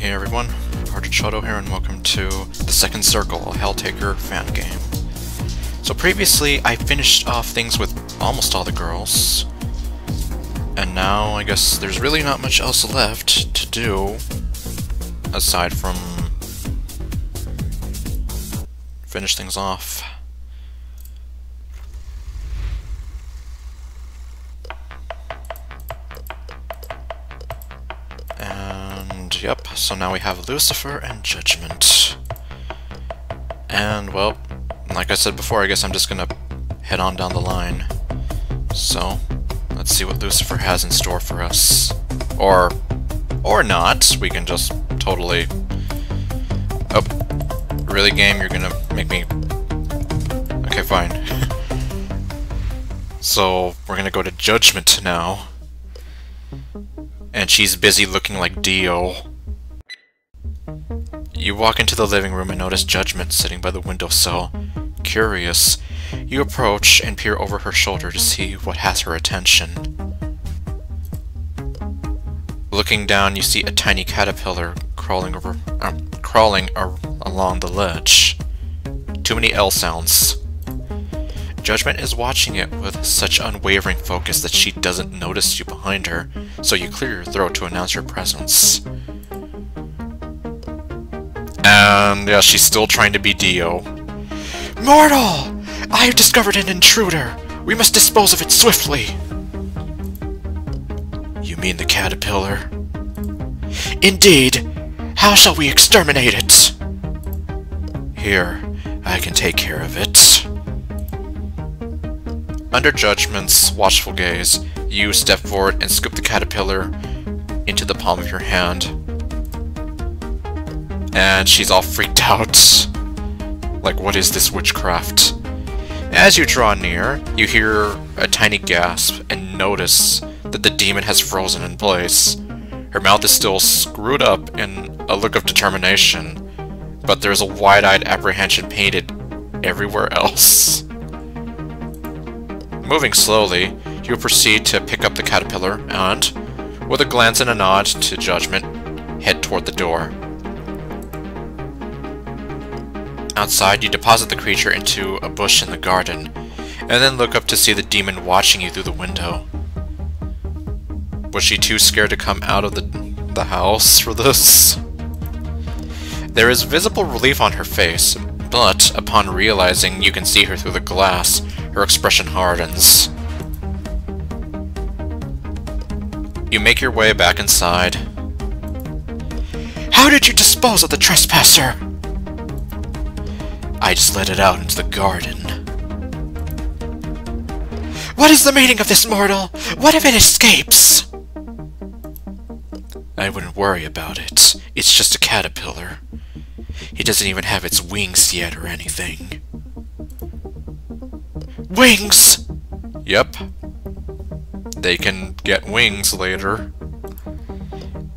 Hey everyone, ArdrethShadow here and welcome to the Second Circle, a Helltaker fan game. So previously I finished off things with almost all the girls, and now I guess there's really not much else left to do aside from finish things off. And yep, so now we have Lucifer and Judgment. And well, like I said before, I guess I'm just gonna head on down the line. So, let's see what Lucifer has in store for us. Or not, we can just totally... Oh, really game, you're gonna make me... Okay, fine. So, we're gonna go to Judgment now. And she's busy looking like Dio. You walk into the living room and notice Judgment sitting by the windowsill. Curious, you approach and peer over her shoulder to see what has her attention. Looking down, you see a tiny caterpillar crawling along the ledge. Too many L sounds. Judgment is watching it with such unwavering focus that she doesn't notice you behind her, so you clear your throat to announce your presence. And yeah, she's still trying to be Dio. Mortal! I have discovered an intruder! We must dispose of it swiftly! You mean the caterpillar? Indeed! How shall we exterminate it? Here, I can take care of it. Under Judgment's watchful gaze, you step forward and scoop the caterpillar into the palm of your hand. And she's all freaked out. Like, what is this witchcraft? As you draw near, you hear a tiny gasp and notice that the demon has frozen in place. Her mouth is still screwed up in a look of determination, but there's a wide-eyed apprehension painted everywhere else. Moving slowly, you proceed to pick up the caterpillar and, with a glance and a nod to Judgment, head toward the door. Outside, you deposit the creature into a bush in the garden, and then look up to see the demon watching you through the window. Was she too scared to come out of the house for this? There is visible relief on her face, but upon realizing you can see her through the glass, her expression hardens. You make your way back inside. How did you dispose of the trespasser? I just let it out into the garden. What is the meaning of this, mortal? What if it escapes? I wouldn't worry about it. It's just a caterpillar. It doesn't even have its wings yet or anything. Wings! Yep. They can get wings later.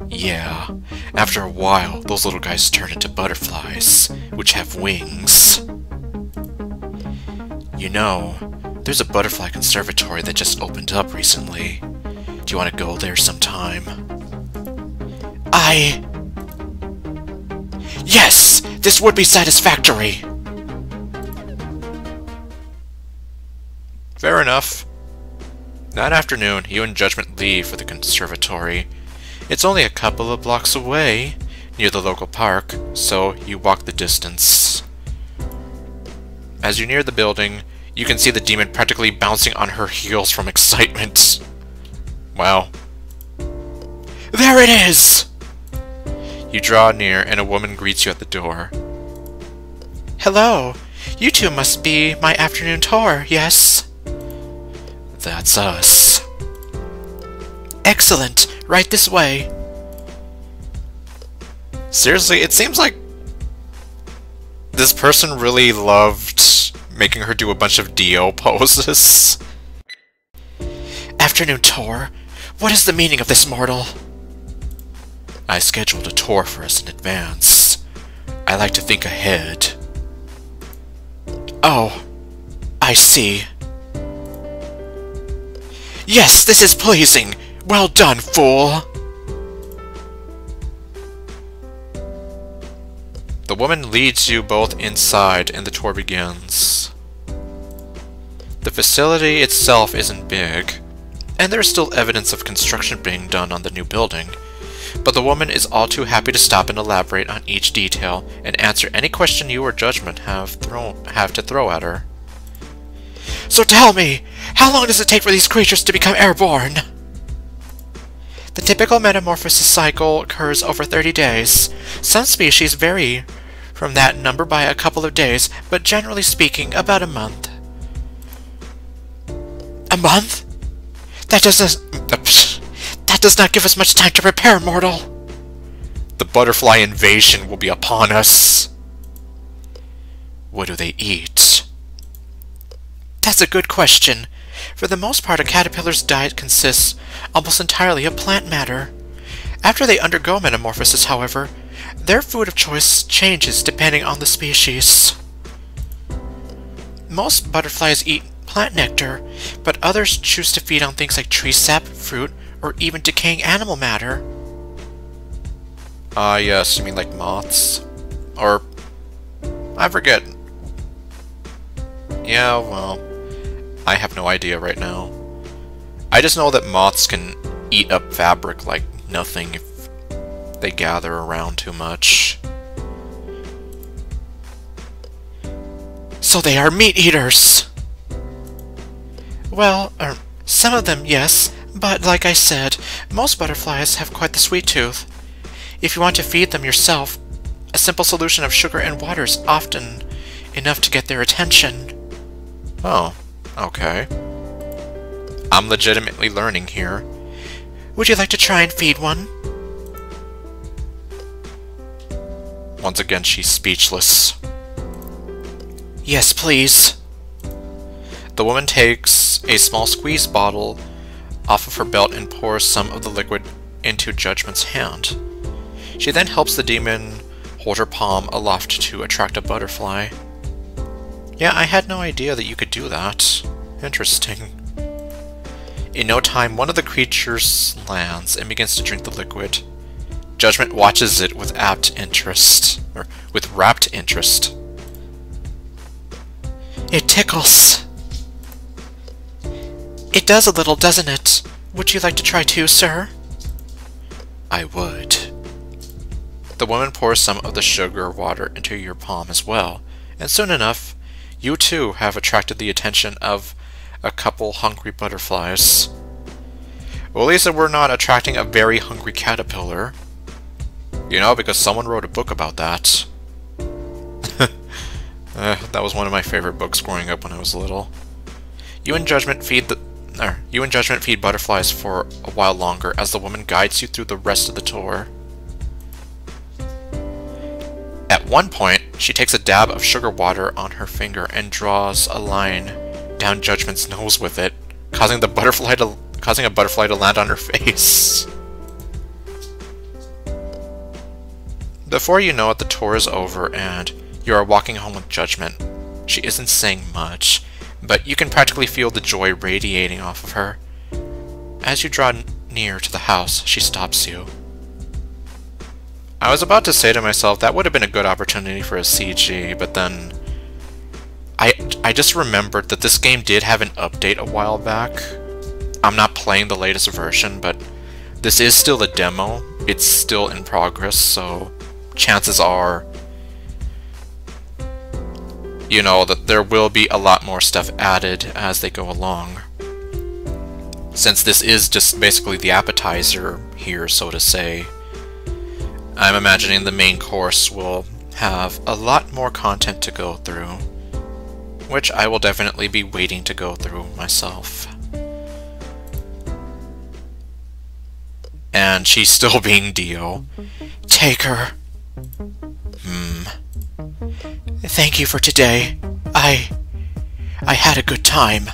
Yeah, after a while, those little guys turn into butterflies, which have wings. You know, there's a butterfly conservatory that just opened up recently. Do you want to go there sometime? Yes! This would be satisfactory! Fair enough. That afternoon, you and Judgment leave for the conservatory. It's only a couple of blocks away, near the local park, so you walk the distance. As you near the building, you can see the demon practically bouncing on her heels from excitement. Wow. There it is! You draw near, and a woman greets you at the door. Hello. You two must be my afternoon tour, yes? That's us. Excellent. Right this way. Seriously, it seems like this person really loved making her do a bunch of Dio poses. Afternoon tour? What is the meaning of this, mortal? I scheduled a tour for us in advance. I like to think ahead. Oh, I see. Yes, this is pleasing. Well done, fool! woman leads you both inside and the tour begins. The facility itself isn't big, and there's still evidence of construction being done on the new building, but the woman is all too happy to stop and elaborate on each detail and answer any question you or Judgment have to throw at her. So tell me, how long does it take for these creatures to become airborne? The typical metamorphosis cycle occurs over 30 days. Some species vary from that number by a couple of days, but generally speaking, about a month. A month? That does not give us much time to prepare, mortal. The butterfly invasion will be upon us. What do they eat? That's a good question. For the most part, a caterpillar's diet consists almost entirely of plant matter. After they undergo metamorphosis, however, their food of choice changes depending on the species. Most butterflies eat plant nectar, but others choose to feed on things like tree sap, fruit, or even decaying animal matter. Yes, you mean like moths? Or... I forget. Yeah, well... I have no idea right now. I just know that moths can eat up fabric like nothing if they gather around too much. So they are meat eaters! Well, some of them, yes, but like I said, most butterflies have quite the sweet tooth. If you want to feed them yourself, a simple solution of sugar and water is often enough to get their attention. Oh. Okay. I'm legitimately learning here. Would you like to try and feed one? Once again, she's speechless. Yes, please. The woman takes a small squeeze bottle off of her belt and pours some of the liquid into Judgment's hand. She then helps the demon hold her palm aloft to attract a butterfly. Yeah, I had no idea that you could do that. Interesting. In no time, one of the creatures lands and begins to drink the liquid. Judgment watches it with rapt interest. It tickles. It does a little, doesn't it? Would you like to try too, sir? I would. The woman pours some of the sugar water into your palm as well, and soon enough, you too have attracted the attention of a couple hungry butterflies. Well, at least we're not attracting a very hungry caterpillar. You know, because someone wrote a book about that. That was one of my favorite books growing up when I was little. You and Judgment feed butterflies for a while longer as the woman guides you through the rest of the tour. At one point, she takes a dab of sugar water on her finger and draws a line down Judgment's nose with it, causing a butterfly to land on her face. Before you know it, the tour is over and you are walking home with Judgment. She isn't saying much, but you can practically feel the joy radiating off of her. As you draw near to the house, she stops you. I was about to say to myself that would have been a good opportunity for a CG, but then I just remembered that this game did have an update a while back. I'm not playing the latest version, but this is still a demo. It's still in progress, so chances are, you know, that there will be a lot more stuff added as they go along. Since this is just basically the appetizer here, so to say, I'm imagining the main course will have a lot more content to go through, which I will definitely be waiting to go through myself. And she's still being Dio. Take her. Thank you for today. I had a good time.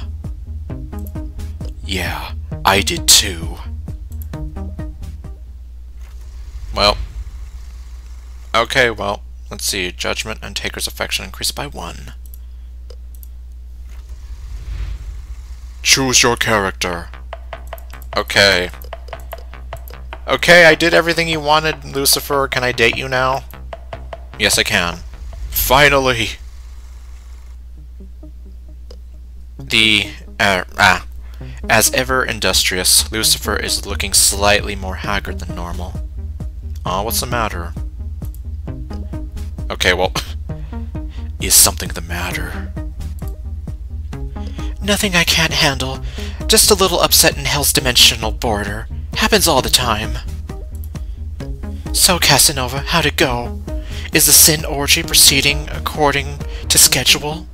Yeah, I did too. Well. Okay, well, let's see. Judgment and Taker's affection increased by 1. Choose your character. Okay. Okay, I did everything you wanted, Lucifer. Can I date you now? Yes, I can. Finally! As ever industrious, Lucifer is looking slightly more haggard than normal. Aw, what's the matter? Okay, well... Is something the matter? Nothing I can't handle. Just a little upset in Hell's dimensional border. Happens all the time. So, Casanova, how'd it go? Is the sin orgy proceeding according to schedule?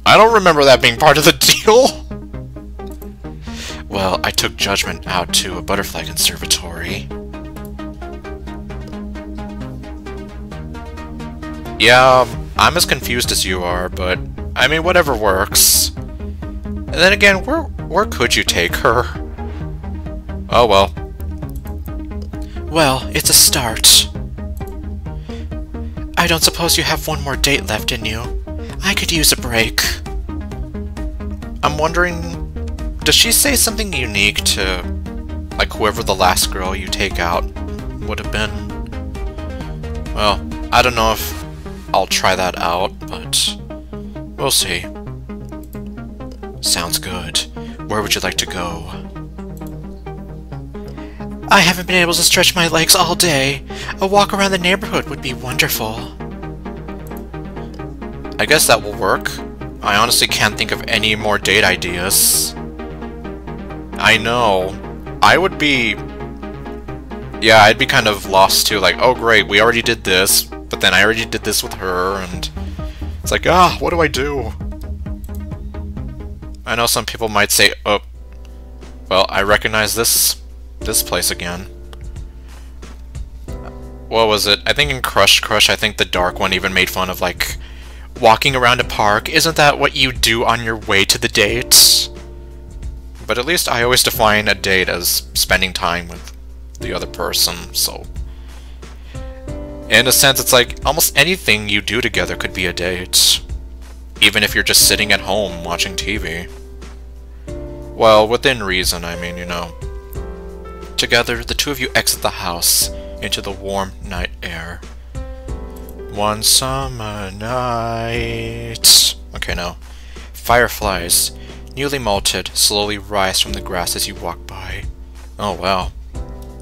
I don't remember that being part of the deal! Well, I took Judgment out to a butterfly conservatory. Yeah, I'm as confused as you are, but I mean, whatever works. And then again, where could you take her? Oh well. Well, it's a start. I don't suppose you have one more date left in you. I could use a break. I'm wondering, does she say something unique to, like, whoever the last girl you take out would have been? Well, I don't know if I'll try that out, but we'll see. Sounds good. Where would you like to go? I haven't been able to stretch my legs all day. A walk around the neighborhood would be wonderful. I guess that will work. I honestly can't think of any more date ideas. I know. I would be... Yeah, I'd be kind of lost too, like, oh great, we already did this, but then I already did this with her, and... It's like, what do I do? I know some people might say, oh... Well, I recognize this place again. What was it? I think in Crush, I think the Dark One even made fun of, like, walking around a park. Isn't that what you do on your way to the date? But at least I always define a date as spending time with the other person, so... In a sense, it's like, almost anything you do together could be a date. Even if you're just sitting at home watching TV. Well, within reason, I mean, you know. Together, the two of you exit the house into the warm night air. One summer night... Okay, no. Fireflies, newly molted, slowly rise from the grass as you walk by. Oh, wow.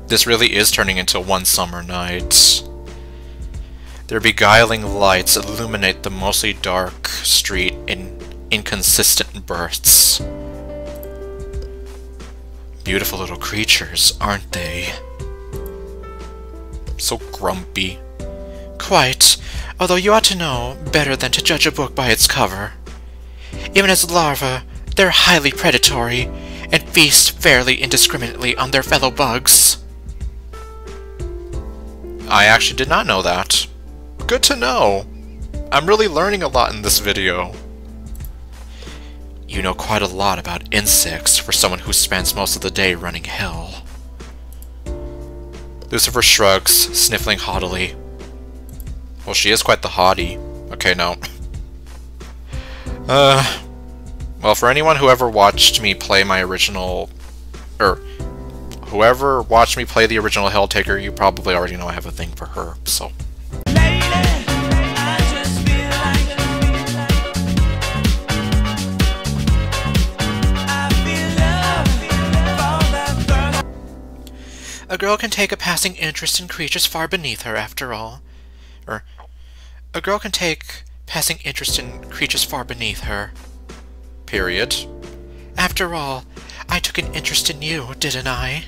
This really is turning into one summer night. Their beguiling lights illuminate the mostly dark street in inconsistent bursts. Beautiful little creatures, aren't they? So grumpy. Quite, although you ought to know better than to judge a book by its cover. Even as larvae, they're highly predatory, and feast fairly indiscriminately on their fellow bugs. I actually did not know that. Good to know. I'm really learning a lot in this video. You know quite a lot about insects for someone who spends most of the day running hell. Lucifer shrugs, sniffling haughtily. Well, she is quite the hottie. Okay, no. Well, for anyone who ever watched me play my original... whoever watched me play the original Helltaker, you probably already know I have a thing for her, so... A girl can take a passing interest in creatures far beneath her, after all. A girl can take passing interest in creatures far beneath her. Period. After all, I took an interest in you, didn't I?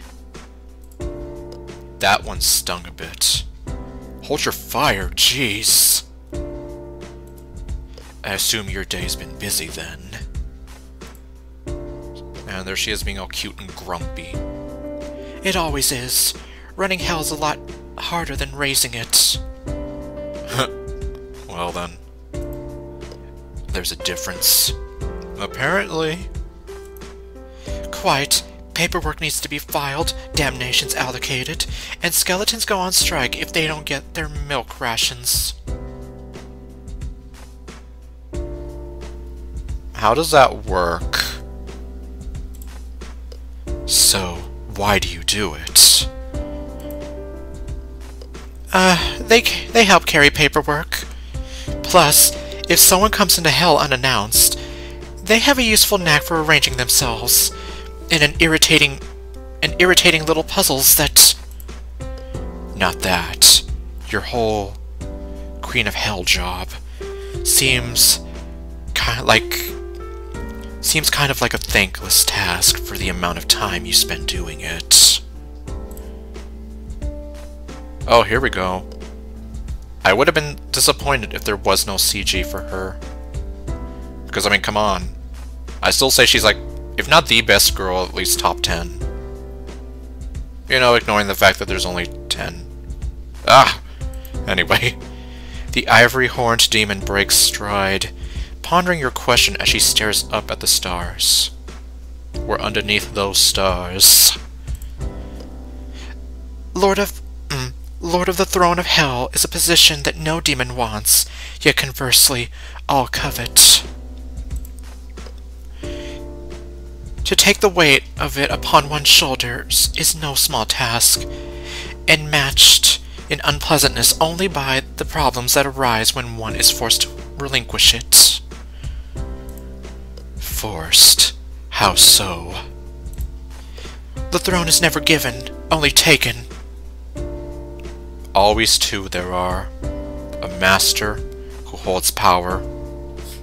That one stung a bit. Hold your fire, jeez. I assume your day's been busy then. And there she is being all cute and grumpy. It always is. Running hell's a lot harder than raising it. Well then. There's a difference. Apparently. Quite. Paperwork needs to be filed, damnations allocated, and skeletons go on strike if they don't get their milk rations. How does that work? So, why do you do it? They help carry paperwork. Plus, if someone comes into hell unannounced, they have a useful knack for arranging themselves in an irritating little puzzles that... Not that. Your whole Queen of Hell job seems kind of like a thankless task for the amount of time you spend doing it. Oh, here we go. I would have been disappointed if there was no CG for her. Because, I mean, come on. I still say she's like, if not the best girl, at least top 10. You know, ignoring the fact that there's only 10. Ah! Anyway. The ivory-horned demon breaks stride, pondering your question as she stares up at the stars. We're underneath those stars. Lord of the Throne of Hell is a position that no demon wants, yet conversely, all covet. To take the weight of it upon one's shoulders is no small task, and matched in unpleasantness only by the problems that arise when one is forced to relinquish it. Forced? How so? The throne is never given, only taken. Always two there are. A master who holds power,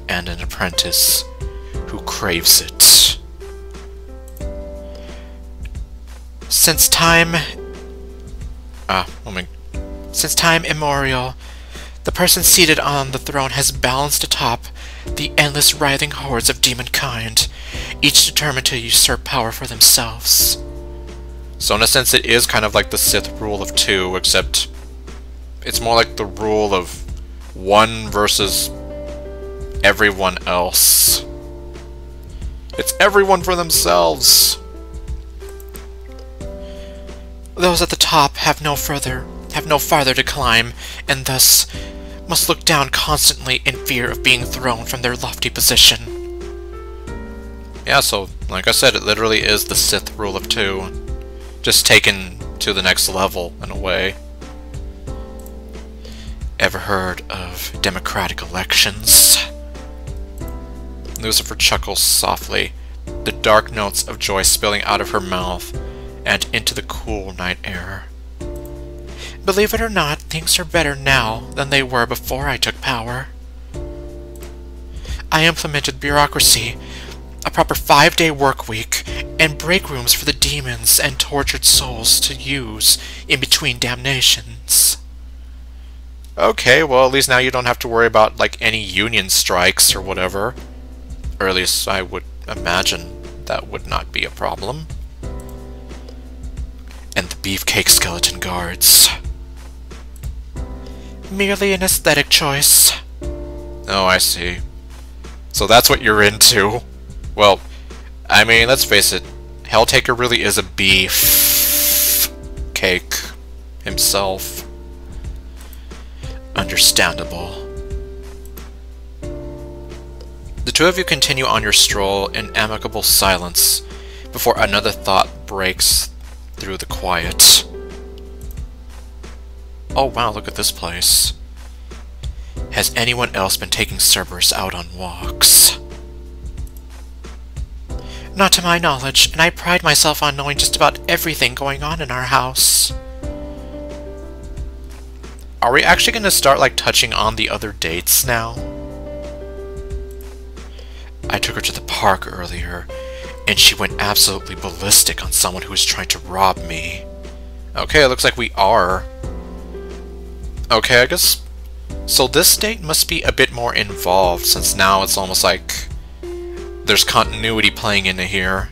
and an apprentice who craves it. Since time immemorial, the person seated on the throne has balanced atop the endless writhing hordes of demonkind, each determined to usurp power for themselves. So in a sense it is kind of like the Sith rule of 2, except it's more like the rule of 1 versus everyone else. It's everyone for themselves! Those at the top have no farther to climb, and thus must look down constantly in fear of being thrown from their lofty position. Yeah, so, like I said, it literally is the Sith rule of 2, just taken to the next level, in a way. Ever heard of democratic elections? Lucifer chuckles softly, the dark notes of joy spilling out of her mouth and into the cool night air. Believe it or not, things are better now than they were before I took power. I implemented bureaucracy, a proper 5-day work week, and break rooms for the demons and tortured souls to use in between damnations. Okay, well at least now you don't have to worry about, like, any union strikes or whatever. Or at least I would imagine that would not be a problem. And the beefcake skeleton guards. Merely an aesthetic choice. Oh, I see. So that's what you're into. Well, I mean, let's face it, Helltaker really is a beef cake himself. Understandable. The two of you continue on your stroll in amicable silence before another thought breaks through the quiet. Oh wow, look at this place. Has anyone else been taking Cerberus out on walks? Not to my knowledge, and I pride myself on knowing just about everything going on in our house. Are we actually going to start, like, touching on the other dates now? I took her to the park earlier, and she went absolutely ballistic on someone who was trying to rob me. Okay, it looks like we are. Okay, I guess... So this date must be a bit more involved, since now it's almost like there's continuity playing into here.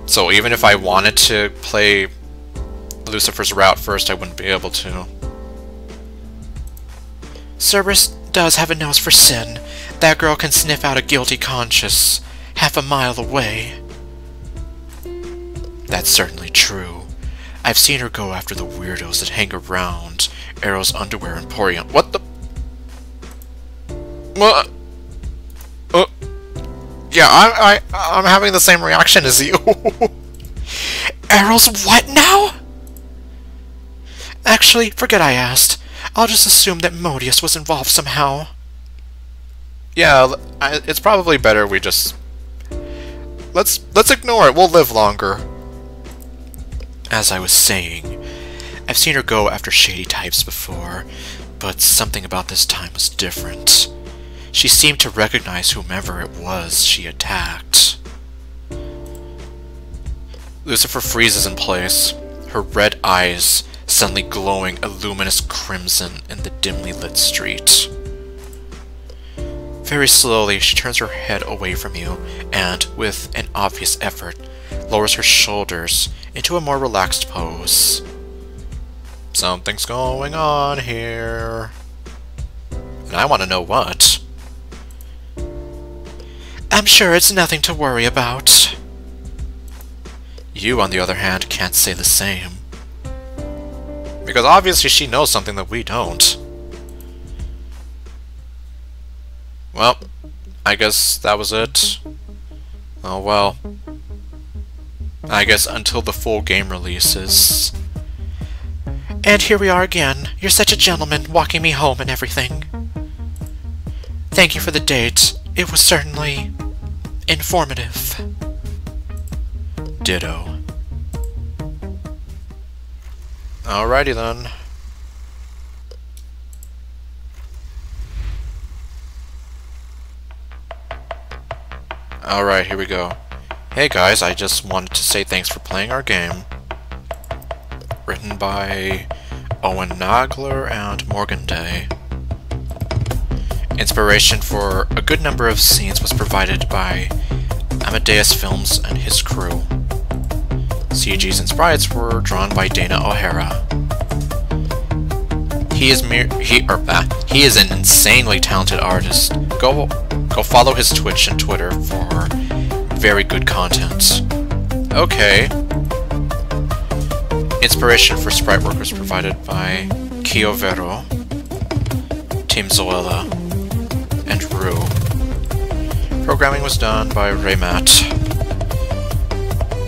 So even if I wanted to play Lucifer's route first, I wouldn't be able to. Cerberus does have a nose for sin. That girl can sniff out a guilty conscience half a mile away. That's certainly true. I've seen her go after the weirdos that hang around Arrow's Underwear Emporium. What the... What? Yeah, I'm having the same reaction as you. Arrow's what now? Actually, forget I asked. I'll just assume that Modius was involved somehow. Yeah, it's probably better we just... Let's ignore it. We'll live longer. As I was saying, I've seen her go after shady types before, but something about this time was different. She seemed to recognize whomever it was she attacked. Lucifer freezes in place, her red eyes suddenly glowing a luminous crimson in the dimly lit street. Very slowly, she turns her head away from you and, with an obvious effort, lowers her shoulders into a more relaxed pose. Something's going on here. And I want to know what. I'm sure it's nothing to worry about. You, on the other hand, can't say the same. Because obviously she knows something that we don't. Well, I guess that was it. Oh well. I guess until the full game releases. And here we are again. You're such a gentleman, walking me home and everything. Thank you for the date. It was certainly informative. Ditto. Alrighty then. Alright, here we go. Hey guys, I just wanted to say thanks for playing our game. Written by Owen Nagler and Morgan Day. Inspiration for a good number of scenes was provided by Amadeus Films and his crew. CGs and sprites were drawn by Dana O'Hara. He is an insanely talented artist. Go follow his Twitch and Twitter for very good content. Okay. Inspiration for sprite work was provided by Kiovero, Team Zoella, and Rue. Programming was done by Raymat.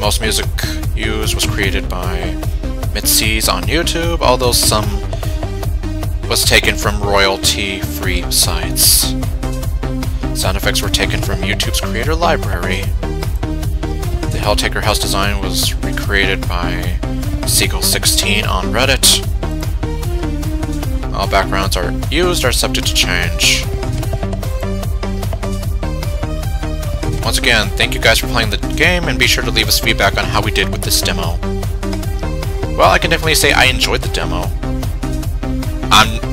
Most music used was created by Mitzi's on YouTube, although some was taken from royalty-free sites. Sound effects were taken from YouTube's creator library. The Helltaker house design was recreated by Seagull16 on Reddit. All backgrounds are subject to change. Once again, thank you guys for playing the game, and be sure to leave us feedback on how we did with this demo. Well, I can definitely say I enjoyed the demo.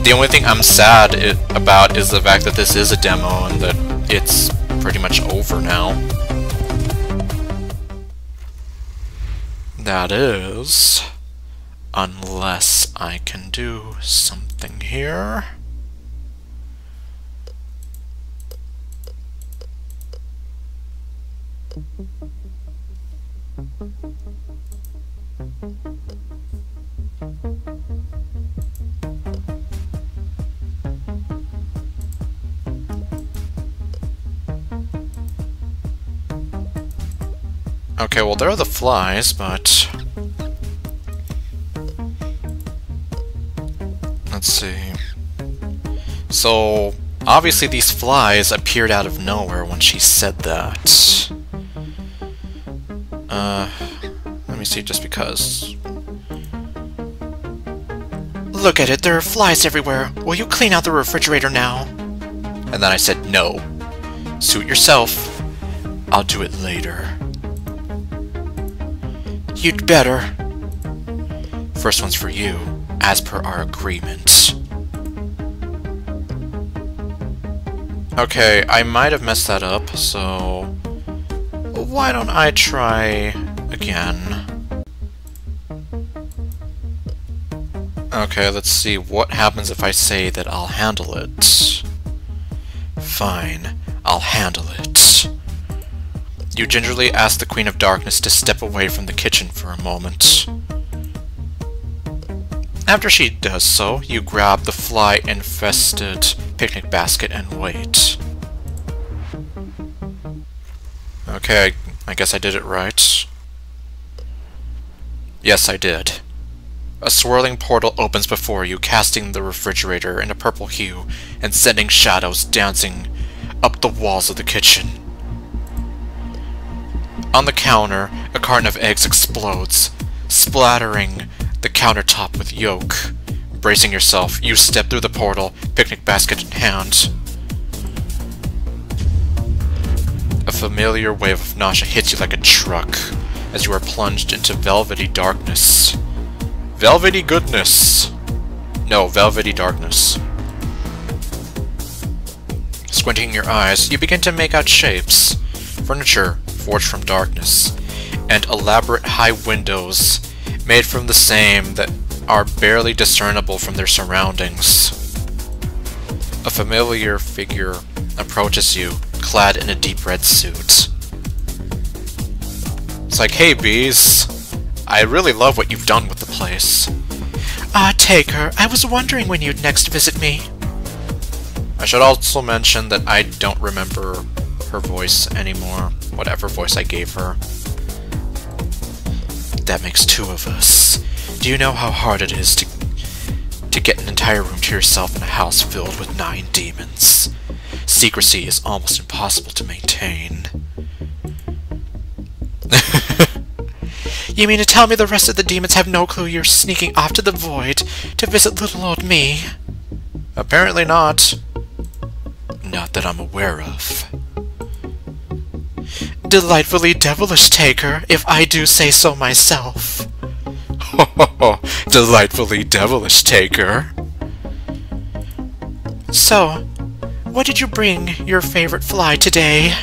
The only thing I'm sad about is the fact that this is a demo and that it's pretty much over now. That is, unless I can do something here. Okay, well, there are the flies, but... let's see... So, obviously these flies appeared out of nowhere when she said that. Let me see, just because... Look at it, there are flies everywhere. Will you clean out the refrigerator now? And then I said, no. Suit yourself. I'll do it later. You'd better. First one's for you, as per our agreement. Okay, I might have messed that up, so... why don't I try again? Okay, let's see what happens if I say that I'll handle it. Fine, I'll handle it. You gingerly ask the Queen of Darkness to step away from the kitchen for a moment. After she does so, you grab the fly-infested picnic basket and wait. Okay, I guess I did it right. Yes, I did. A swirling portal opens before you, casting the refrigerator in a purple hue and sending shadows dancing up the walls of the kitchen. On the counter, a carton of eggs explodes, splattering the countertop with yolk. Bracing yourself, you step through the portal, picnic basket in hand. A familiar wave of nausea hits you like a truck as you are plunged into velvety darkness. Velvety goodness! No, velvety darkness. Squinting your eyes, you begin to make out shapes. Furniture forged from darkness, and elaborate high windows made from the same that are barely discernible from their surroundings. A familiar figure approaches you, clad in a deep red suit. It's like, hey bees, I really love what you've done with the place. Taker, I was wondering when you'd next visit me. I should also mention that I don't remember her voice anymore, whatever voice I gave her. That makes two of us. Do you know how hard it is to get an entire room to yourself in a house filled with 9 demons? Secrecy is almost impossible to maintain. You mean to tell me the rest of the demons have no clue you're sneaking off to the void to visit little old me? Apparently not. Not that I'm aware of. Delightfully devilish, Taker, if I do say so myself. Ho ho ho, delightfully devilish, Taker. So, what did you bring your favorite fly today?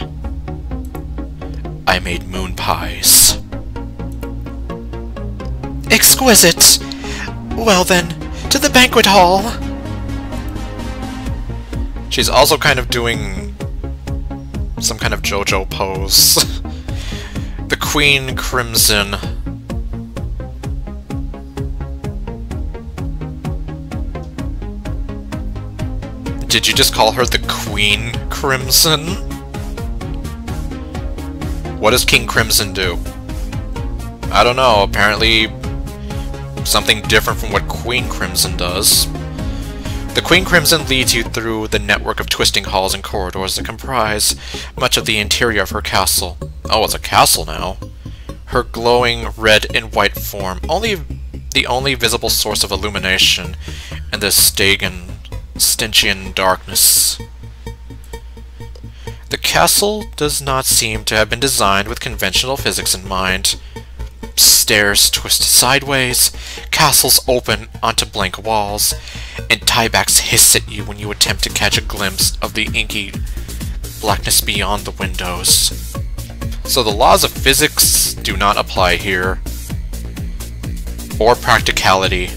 I made moon pies. Exquisite! Well then, to the banquet hall! She's also kind of doing some kind of JoJo pose. The Queen Crimson. Did you just call her the Queen Crimson? What does King Crimson do? I don't know, apparently something different from what Queen Crimson does. The Queen Crimson leads you through the network of twisting halls and corridors that comprise much of the interior of her castle. Oh, it's a castle now. Her glowing red and white form, the only visible source of illumination in this Stygian darkness. The castle does not seem to have been designed with conventional physics in mind. Stairs twist sideways, castles open onto blank walls, and tiebacks hiss at you when you attempt to catch a glimpse of the inky blackness beyond the windows. So the laws of physics do not apply here. Or practicality.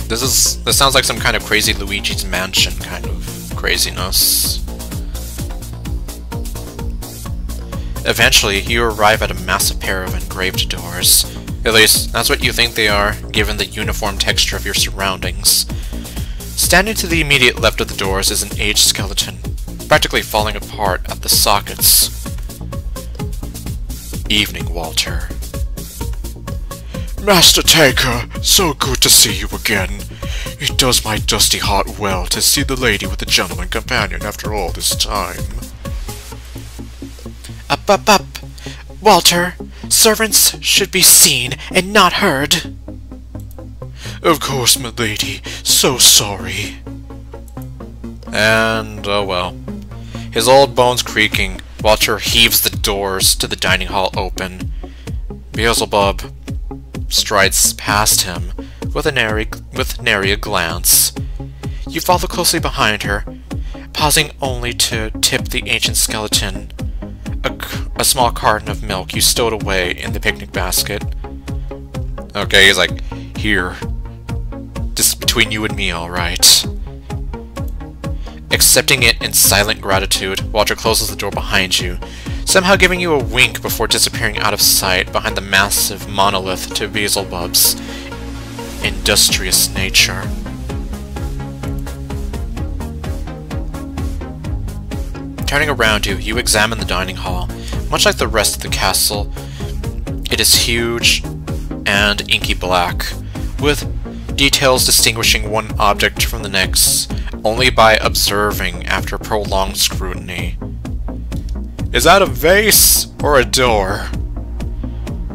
This sounds like some kind of crazy Luigi's Mansion kind of craziness. Eventually, you arrive at a massive pair of engraved doors. At least, that's what you think they are, given the uniform texture of your surroundings. Standing to the immediate left of the doors is an aged skeleton, practically falling apart at the sockets. Evening, Walter. Master Taker, so good to see you again. It does my dusty heart well to see the lady with the gentleman companion after all this time. Up! Walter, servants should be seen and not heard. Of course, my lady. So sorry. And, oh well. His old bones creaking, Walter heaves the doors to the dining hall open. Beelzebub strides past him with nary a glance. You follow closely behind her, pausing only to tip the ancient skeleton a small carton of milk you stowed away in the picnic basket. Okay, he's like, here. This is between you and me, alright. Accepting it in silent gratitude, Walter closes the door behind you, somehow giving you a wink before disappearing out of sight behind the massive monolith to Beelzebub's industrious nature. Turning around you, you examine the dining hall. Much like the rest of the castle, it is huge and inky black. with details distinguishing one object from the next only by observing after prolonged scrutiny. Is that a vase or a door?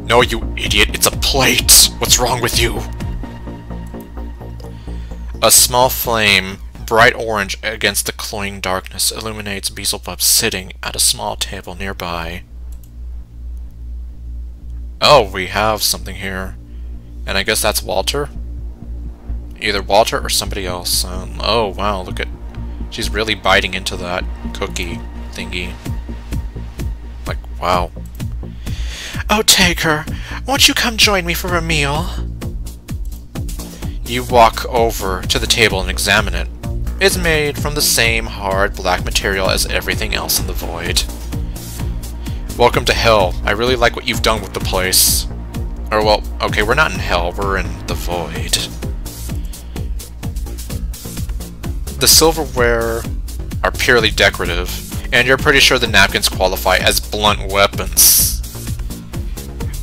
No, you idiot, it's a plate! What's wrong with you? A small flame, bright orange against the cloying darkness, illuminates Beelzebub sitting at a small table nearby. Oh, we have something here. And I guess that's Walter? Either Walter or somebody else. Oh, wow, look at... She's really biting into that cookie thingy. Like, wow. Oh, Taker, won't you come join me for a meal? You walk over to the table and examine it. It's made from the same hard black material as everything else in the void. Welcome to Hell. I really like what you've done with the place. Or, well, okay, we're not in Hell, we're in the void. The silverware are purely decorative, and you're pretty sure the napkins qualify as blunt weapons.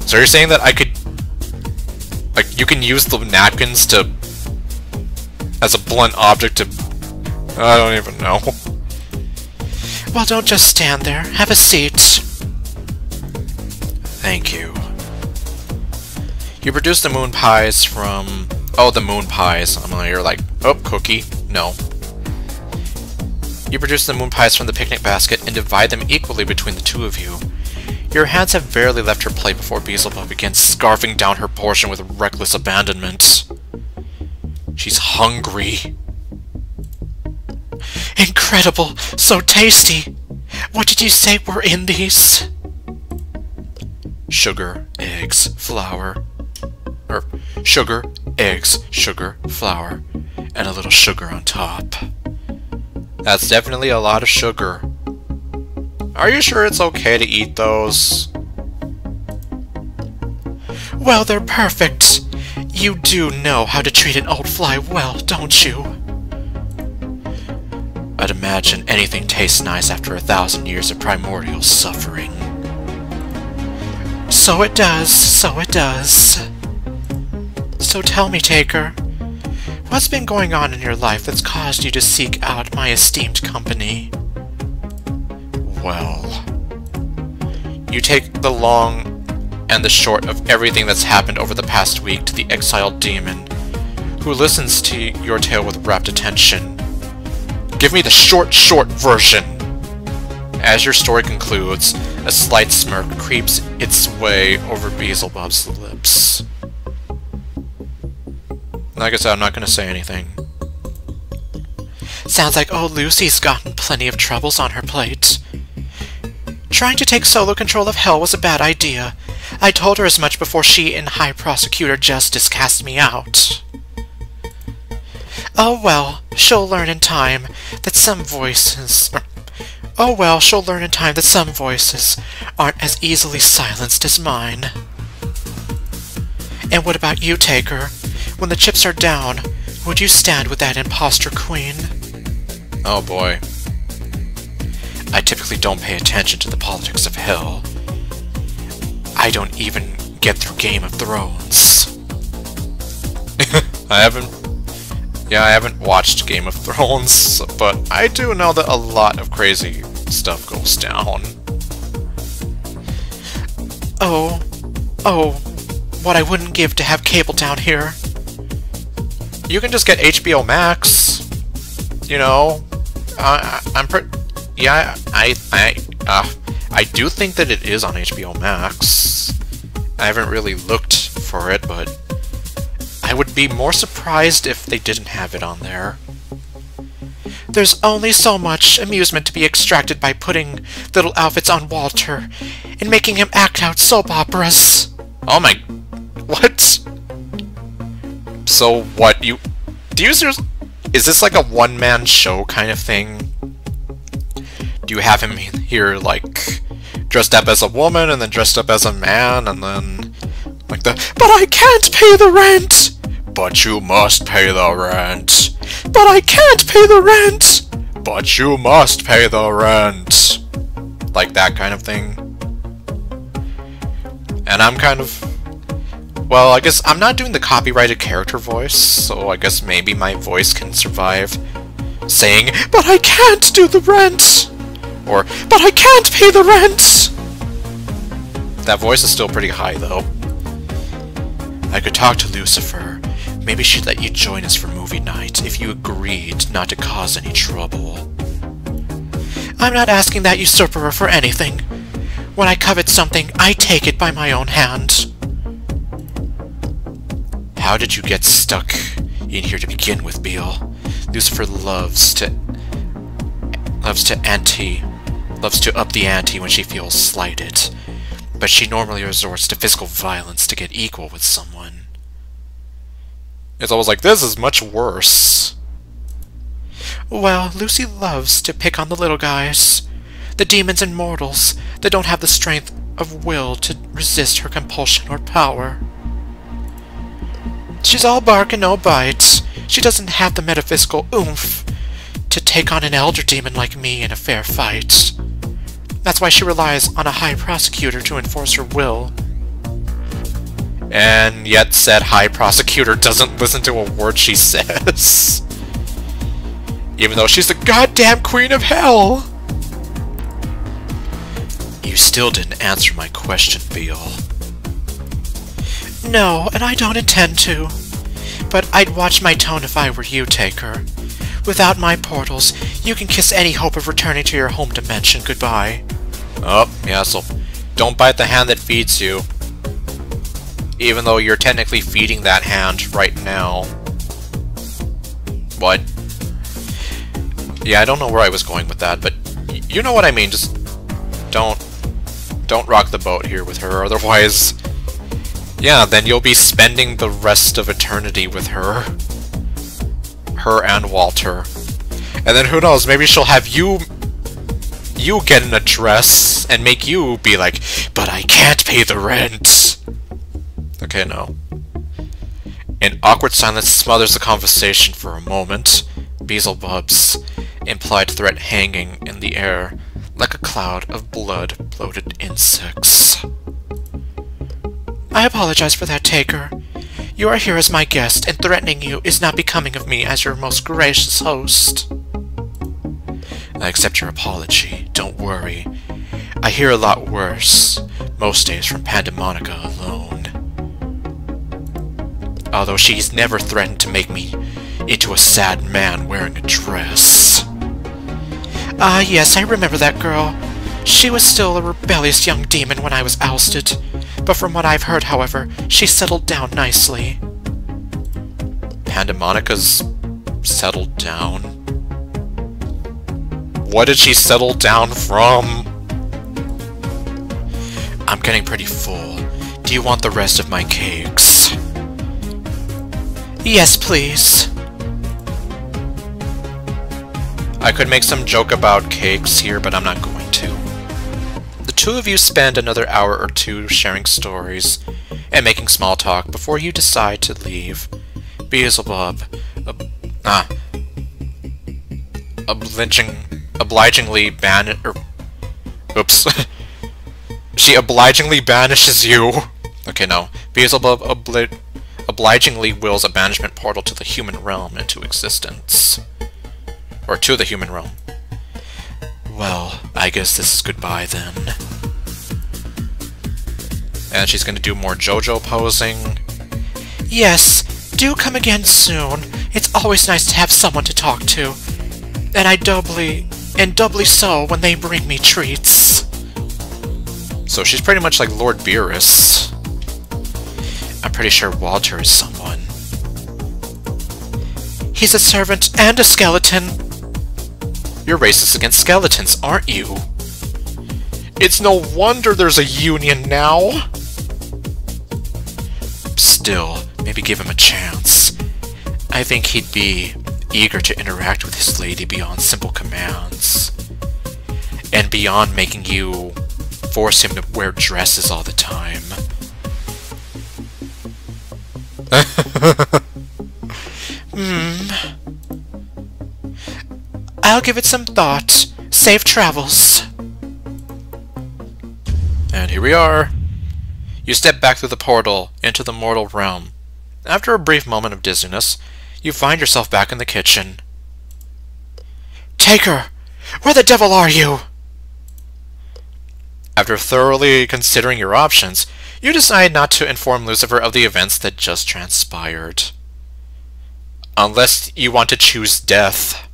So you're saying that I could... Like, you can use the napkins to... as a blunt object to... I don't even know. Well, don't just stand there. Have a seat. Thank you. You produce the moon pies from... Oh, the moon pies. You're like, oh, cookie. No. You produce the moon pies from the picnic basket and divide them equally between the two of you. Your hands have barely left her plate before Beelzebub begins scarfing down her portion with reckless abandonment. She's hungry. Incredible! So tasty! What did you say were in these? Sugar, eggs, flour. Or, sugar, eggs, sugar, flour. And a little sugar on top. That's definitely a lot of sugar. Are you sure it's okay to eat those? Well, they're perfect. You do know how to treat an old fly well, don't you? I'd imagine anything tastes nice after 1,000 years of primordial suffering. So it does, so it does. So tell me, Taker, what's been going on in your life that's caused you to seek out my esteemed company? Well, you take the long and the short of everything that's happened over the past week to the exiled demon, who listens to your tale with rapt attention. Give me the short version! As your story concludes, a slight smirk creeps its way over Beelzebub's lips. Like I said, I'm not going to say anything. Sounds like old Lucy's gotten plenty of troubles on her plate. Trying to take solo control of Hell was a bad idea. I told her as much before she and High Prosecutor Justice cast me out. Oh well, she'll learn in time that some voices... aren't as easily silenced as mine. And what about you, Taker? When the chips are down, would you stand with that imposter queen? Oh boy. I typically don't pay attention to the politics of Hell. I don't even get through Game of Thrones. I haven't watched Game of Thrones, but I do know that a lot of crazy stuff goes down. Oh, what I wouldn't give to have cable down here. You can just get HBO Max. You know, I do think that it is on HBO Max. I haven't really looked for it, but I would be more surprised if they didn't have it on there. There's only so much amusement to be extracted by putting little outfits on Walter and making him act out soap operas. Oh my... What? So what, do you seriously... Is this like a one-man show kind of thing? Do you have him here, like, dressed up as a woman, and then dressed up as a man, and then, like the, but I can't pay the rent! But you must pay the rent! But I can't pay the rent! But you must pay the rent! Like that kind of thing. And I'm kind of... Well, I guess I'm not doing the copyrighted character voice, so I guess maybe my voice can survive saying, "But I can't do the rent!" Or, "But I can't pay the rent!" That voice is still pretty high, though. I could talk to Lucifer. Maybe she'd let you join us for movie night if you agreed not to cause any trouble. I'm not asking that usurper for anything. When I covet something, I take it by my own hand. How did you get stuck in here to begin with, Beale? Lucifer loves to up the ante when she feels slighted, but she normally resorts to physical violence to get equal with someone. It's almost like this is much worse. Well, Lucy loves to pick on the little guys, the demons and mortals that don't have the strength of will to resist her compulsion or power. She's all bark and no bite. She doesn't have the metaphysical oomph to take on an elder demon like me in a fair fight. That's why she relies on a high prosecutor to enforce her will. And yet said high prosecutor doesn't listen to a word she says. Even though she's the goddamn queen of hell! You still didn't answer my question, Beale. No, and I don't intend to. But I'd watch my tone if I were you, Taker. Without my portals, you can kiss any hope of returning to your home dimension goodbye. Oh, yeah, so don't bite the hand that feeds you. Even though you're technically feeding that hand right now. What? Yeah, I don't know where I was going with that, but you know what I mean. Just don't rock the boat here with her, otherwise, yeah, then you'll be spending the rest of eternity with her. Her and Walter. And then who knows, maybe she'll have you get an address and make you be like, "But I can't pay the rent." Okay, no. An awkward silence smothers the conversation for a moment. Beelzebub's implied threat hanging in the air like a cloud of blood-bloated insects. I apologize for that, Taker. You are here as my guest, and threatening you is not becoming of me as your most gracious host. I accept your apology. Don't worry. I hear a lot worse, most days from Pandemonica alone. Although she's never threatened to make me into a sad man wearing a dress. Ah, yes, I remember that girl. She was still a rebellious young demon when I was ousted. But from what I've heard, however, she settled down nicely. Pandemonica's settled down? What did she settle down from? I'm getting pretty full. Do you want the rest of my cakes? Yes, please. I could make some joke about cakes here, but I'm not going to. The two of you spend another hour or two sharing stories and making small talk before you decide to leave. Beelzebub, She obligingly banishes you. Okay, no. Beelzebub obligingly wills a banishment portal to the human realm into existence. Or to the human realm. Well, I guess this is goodbye then. And she's gonna do more JoJo posing. Yes, do come again soon. It's always nice to have someone to talk to. And doubly so when they bring me treats. So she's pretty much like Lord Beerus. I'm pretty sure Walter is someone. He's a servant and a skeleton. You're racist against skeletons, aren't you? It's no wonder there's a union now! Still, maybe give him a chance. I think he'd be eager to interact with his lady beyond simple commands. And beyond making you force him to wear dresses all the time. I'll give it some thought. Safe travels. And here we are. You step back through the portal into the mortal realm. After a brief moment of dizziness, you find yourself back in the kitchen. Taker! Where the devil are you? After thoroughly considering your options, you decide not to inform Lucifer of the events that just transpired. Unless you want to choose death.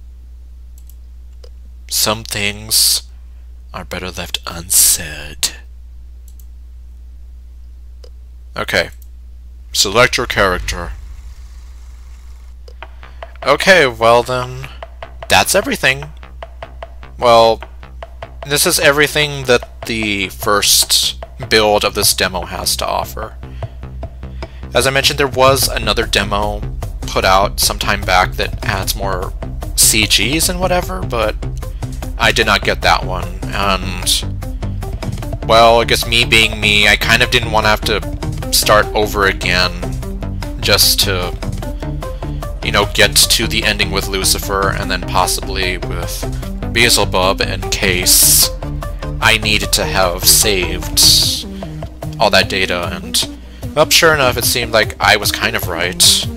Some things are better left unsaid. Okay. Select your character. Okay, well then, that's everything. Well, this is everything that the first build of this demo has to offer. As I mentioned, there was another demo put out some time back that adds more CGs and whatever, but I did not get that one, and well, I guess me being me, I kind of didn't want to have to start over again just to, you know, get to the ending with Lucifer and then possibly with Beelzebub in case I needed to have saved all that data, and well, sure enough, it seemed like I was kind of right.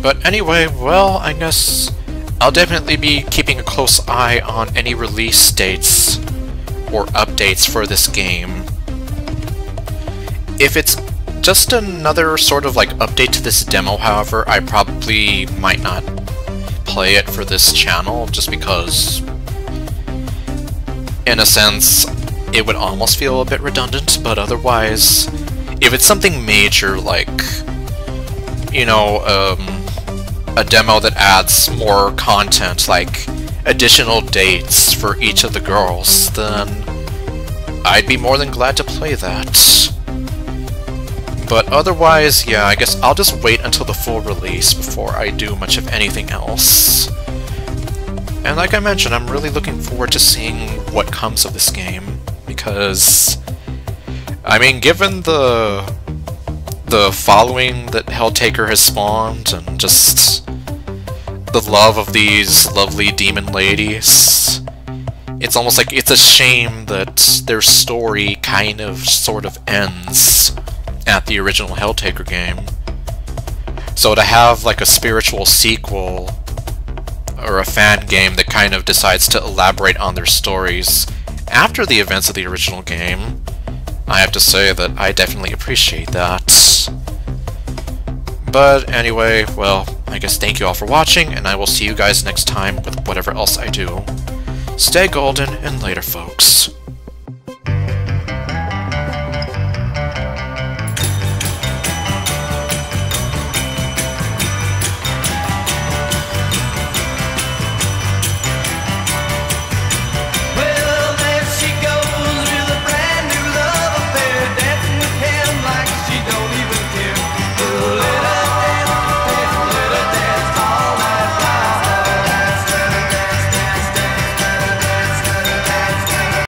But anyway, well, I guess I'll definitely be keeping a close eye on any release dates or updates for this game. If it's just another sort of like update to this demo, however, I probably might not play it for this channel just because, in a sense, it would almost feel a bit redundant, but otherwise, if it's something major like, you know, a demo that adds more content, like additional dates for each of the girls, then I'd be more than glad to play that. But otherwise, yeah, I guess I'll just wait until the full release before I do much of anything else. And like I mentioned, I'm really looking forward to seeing what comes of this game, because, I mean, given the following that Helltaker has spawned, and just the love of these lovely demon ladies, it's almost like it's a shame that their story kind of sort of ends at the original Helltaker game. So to have like a spiritual sequel or a fan game that kind of decides to elaborate on their stories after the events of the original game, I have to say that I definitely appreciate that. But anyway, well, I guess thank you all for watching, and I will see you guys next time with whatever else I do. Stay golden, and later, folks.